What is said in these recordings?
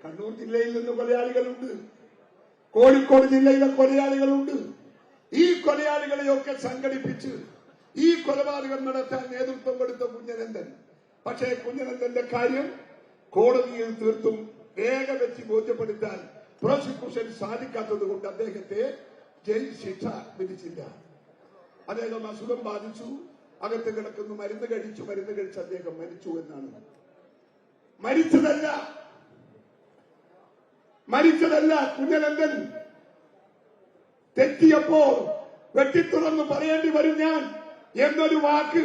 കണ്ണൂർ ജില്ലയിൽ നിന്ന് കൊലയാളികളുണ്ട്, കോഴിക്കോട് ജില്ലയിലെ കൊലയാളികളുണ്ട്. ഈ കൊലയാളികളെയൊക്കെ സംഘടിപ്പിച്ച് ഈ കൊലപാതകം നടത്താൻ നേതൃത്വം കൊടുത്ത കുഞ്ഞനന്ദൻ. പക്ഷേ കുഞ്ഞനന്ദന്റെ കാര്യം കോടതിയിൽ തീർത്തും ഏകവെച്ച് ബോധ്യപ്പെടുത്താൻ പ്രോസിക്യൂഷൻ സാധിക്കാത്തത് കൊണ്ട് അദ്ദേഹത്തെ ജയിൽ ശിക്ഷ വിധിച്ചില്ല. അദ്ദേഹം അസുഖം ബാധിച്ചു, അകത്ത് കിടക്കുന്നു, മരുന്ന് കഴിച്ച് അദ്ദേഹം മരിച്ചു എന്നാണ്. മരിച്ചതല്ല കുഞ്ഞനന്ദൻ. തെറ്റിയപ്പോ വെട്ടിത്തുറന്ന് പറയേണ്ടി വരും ഞാൻ എന്നൊരു വാക്ക്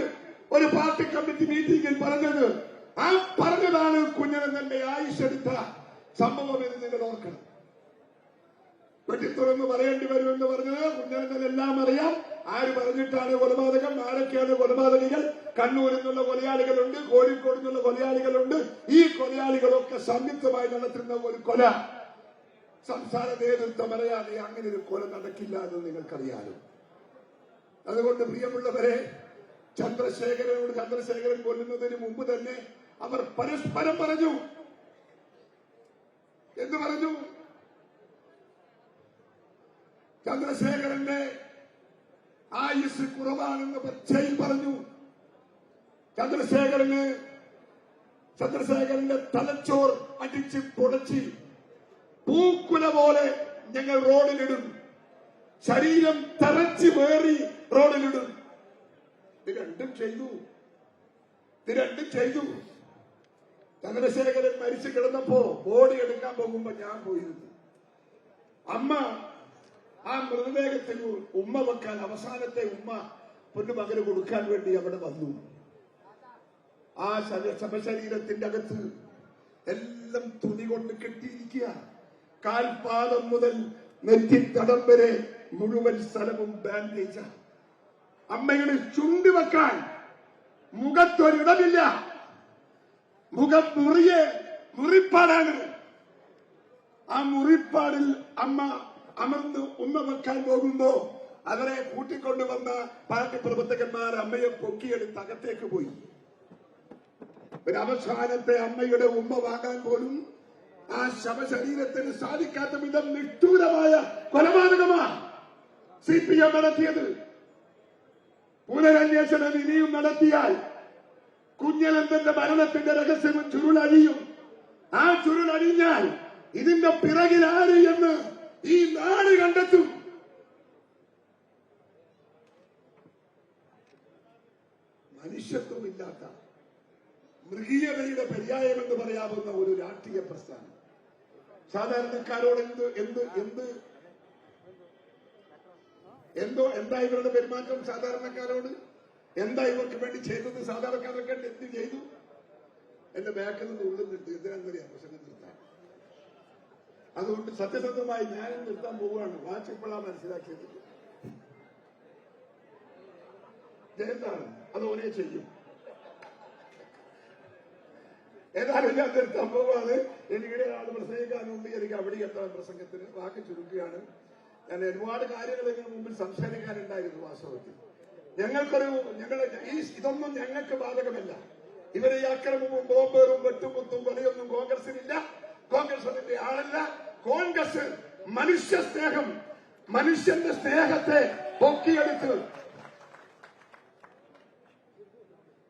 ഒരു പാർട്ടി കമ്മിറ്റി മീറ്റിംഗിൽ പറഞ്ഞത്. ആ പറഞ്ഞതാണ് കുഞ്ഞനന്ദന്റെ ആയുഷെടുത്ത സംഭവം എന്ന് നിങ്ങൾ ഓർക്കണം. വെട്ടിത്തുറന്ന് പറയേണ്ടി വരുമെന്ന് പറഞ്ഞത് കുഞ്ഞനന്ദൻ എല്ലാം അറിയാം. ആര് പറഞ്ഞിട്ടാണ് കൊലപാതകം, ആരൊക്കെയാണ് കൊലപാതകികൾ. കണ്ണൂരിൽ നിന്നുള്ള കൊലയാളികളുണ്ട്, കോഴിക്കോട് നിന്നുള്ള കൊലയാളികളുണ്ട്. ഈ കൊലയാളികളൊക്കെ സംയുക്തമായി നടത്തുന്ന ഒരു കൊല സംസ്ഥാന നേതൃത്വം അറിയാതെ അങ്ങനെ ഒരു കൊല നടക്കില്ല എന്ന് നിങ്ങൾക്കറിയാലോ. അതുകൊണ്ട് പ്രിയമുള്ളവരെ, ചന്ദ്രശേഖരൻ കൊല്ലുന്നതിന് മുമ്പ് തന്നെ അവർ പരസ്പരം പറഞ്ഞു. എന്ന് പറഞ്ഞു? ചന്ദ്രശേഖരന്റെ ആയുസ് കുറവാണെന്ന് പച്ചയിൽ പറഞ്ഞു. ചന്ദ്രശേഖരന്റെ തലച്ചോർ അടിച്ച് പൊടച്ച് പൂക്കുല പോലെ ഞങ്ങൾ റോഡിലിടും, ശരീരം തറച്ച് വേറി റോഡിലിടും. ഇത് രണ്ടും ചെയ്തു. ചന്ദ്രശേഖരൻ മരിച്ചു കിടന്നപ്പോ ബോഡി എടുക്കാൻ പോകുമ്പോ ഞാൻ പോയിരുന്നു. അമ്മ ആ മൃതദേഹത്തിൽ ഉമ്മ വെക്കാൻ, അവസാനത്തെ ഉമ്മ പൊന്നുമകന് കൊടുക്കാൻ വേണ്ടി അവിടെ വന്നു. ആ ശവശരീരത്തിന്റെ അകത്ത് എല്ലാം തുണി കൊണ്ട് കെട്ടിയിരിക്കുക. കാൽപാദം മുതൽ നെറ്റിത്തടം വരെ മുഴുവൻ സ്ഥലവും ബാൻഡേജ. അമ്മയുടെ ചുണ്ട് വെക്കാൻ മുഖത്തൊരിടമില്ല. മുഖം മുറിപ്പാടാണ്. ആ മുറിപ്പാടിൽ അമ്മ അമർന്ന് ഉമ്മ വെക്കാൻ പോകുമ്പോ അവരെ കൂട്ടിക്കൊണ്ടുവന്ന പാർട്ടി പ്രവർത്തകന്മാർ അമ്മയെ പൊക്കിയെടുത്ത് അകത്തേക്ക് പോയി. ഒരു അവസാനത്തെ അമ്മയുടെ ഉമ്മ വാങ്ങാൻ പോലും ആ ശവശരീരത്തിന് സാധിക്കാത്ത വിധം നിഷ്ഠൂരമായ കൊലപാതകമാണ് CPM നടത്തിയത്. പുനരന്വേഷണം ഇനിയും നടത്തിയാൽ കുഞ്ഞനന്ദന്റെ മരണത്തിന്റെ രഹസ്യവും ചുരുളഴിയും. ആ ചുരുളഴിഞ്ഞാൽ ഇതിന്റെ പിറകിൽ ആര് എന്ന് ഈ നാട് കണ്ടെത്തും. മനുഷ്യത്വമില്ലാത്ത മൃഗീയതയുടെ പര്യായമെന്ന് പറയാവുന്ന ഒരു രാഷ്ട്രീയ പ്രസ്ഥാനം. സാധാരണക്കാരോട് എന്താ ഇവരുടെ പെരുമാറ്റം? സാധാരണക്കാരോട് എന്താ ഇവർക്ക് വേണ്ടി ചെയ്തത്? സാധാരണക്കാരൊക്കെ എന്ത് ചെയ്തു? എന്റെ ബാക്കിൽ നിന്ന് ഉള്ളുന്നുണ്ട്. എന്തിനാണെന്നറിയാം പ്രസംഗം നിർത്താൻ. അതുകൊണ്ട് സത്യസന്ധമായി ഞാനും നിർത്താൻ പോവുകയാണ്. വാച്ചിപ്പോഴാണ് മനസ്സിലാക്കിയത്. എന്താണ് അത് ഓനെ ചെയ്യും. ഏതായാലും ഞാൻ നിർത്താൻ പോവാണ്. എനിക്കിടെ ഒരാൾ പ്രസംഗിക്കാനുണ്ട്. എനിക്ക് അവിടെ എത്താൻ പ്രസംഗത്തിന് വാക്ക് ചുരുക്കുകയാണ്. ഞാൻ ഒരുപാട് കാര്യങ്ങൾ ഇതിനു മുമ്പിൽ സംസാരിക്കാനുണ്ടായിരുന്നു. വാസ്തവത്തിൽ ഇതൊന്നും ഞങ്ങൾക്ക് ബാധകമല്ല. ഇവരെ ഈ അക്രമവും ബോംബേറും വെട്ടുമുത്തും കൊലയൊന്നും കോൺഗ്രസിനില്ല. കോൺഗ്രസ് അതിന്റെ ആളല്ല. കോൺഗ്രസ് മനുഷ്യന്റെ സ്നേഹത്തെ പൊക്കിയെടുത്ത്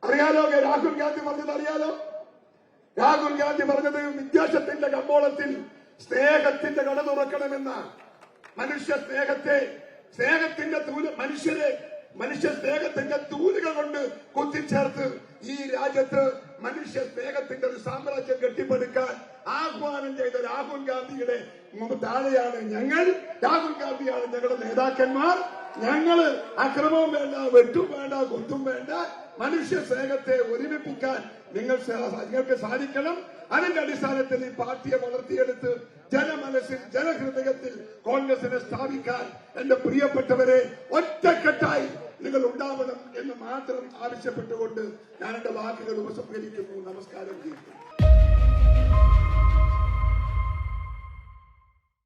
അറിയാലോ. രാഹുൽ ഗാന്ധി പറഞ്ഞത് അറിയാലോ. രാഹുൽ ഗാന്ധി പറഞ്ഞത് വിദ്വേഷത്തിന്റെ കമ്പോളത്തിൽ സ്നേഹത്തിന്റെ കട തുറക്കണമെന്ന മനുഷ്യ സ്നേഹത്തിന്റെ തൂലുകൾ കൊണ്ട് കുത്തിച്ചേർത്ത് ഈ രാജ്യത്ത് മനുഷ്യ സ്നേഹത്തിന്റെ ഒരു സാമ്രാജ്യം കെട്ടിപ്പടുക്കാൻ ആഹ്വാനം ചെയ്ത രാഹുൽ ഗാന്ധിയുടെ താഴെയാണ് ഞങ്ങൾ. രാഹുൽ ഗാന്ധിയാണ് ഞങ്ങളുടെ നേതാക്കന്മാർ. ഞങ്ങള് അക്രമവും വേണ്ട, വെട്ടും വേണ്ട, കൊത്തും വേണ്ട. മനുഷ്യ സ്നേഹത്തെ ഒരുമിപ്പിക്കാൻ നിങ്ങൾക്ക് സാധിക്കണം. അതിന്റെ അടിസ്ഥാനത്തിൽ ഈ പാർട്ടിയെ വളർത്തിയെടുത്ത് ജനഹൃദയത്തിൽ കോൺഗ്രസിനെ സ്ഥാപിക്കാൻ എന്റെ പ്രിയപ്പെട്ടവരെ ഒറ്റക്കെട്ടായി നിങ്ങൾ ഉണ്ടാവണം എന്ന് മാത്രം ആവശ്യപ്പെട്ടുകൊണ്ട് ഞാൻ എന്റെ വാക്കുകൾ ഉപസംഹരിക്കുന്നു. നമസ്കാരം ചെയ്യുന്നു.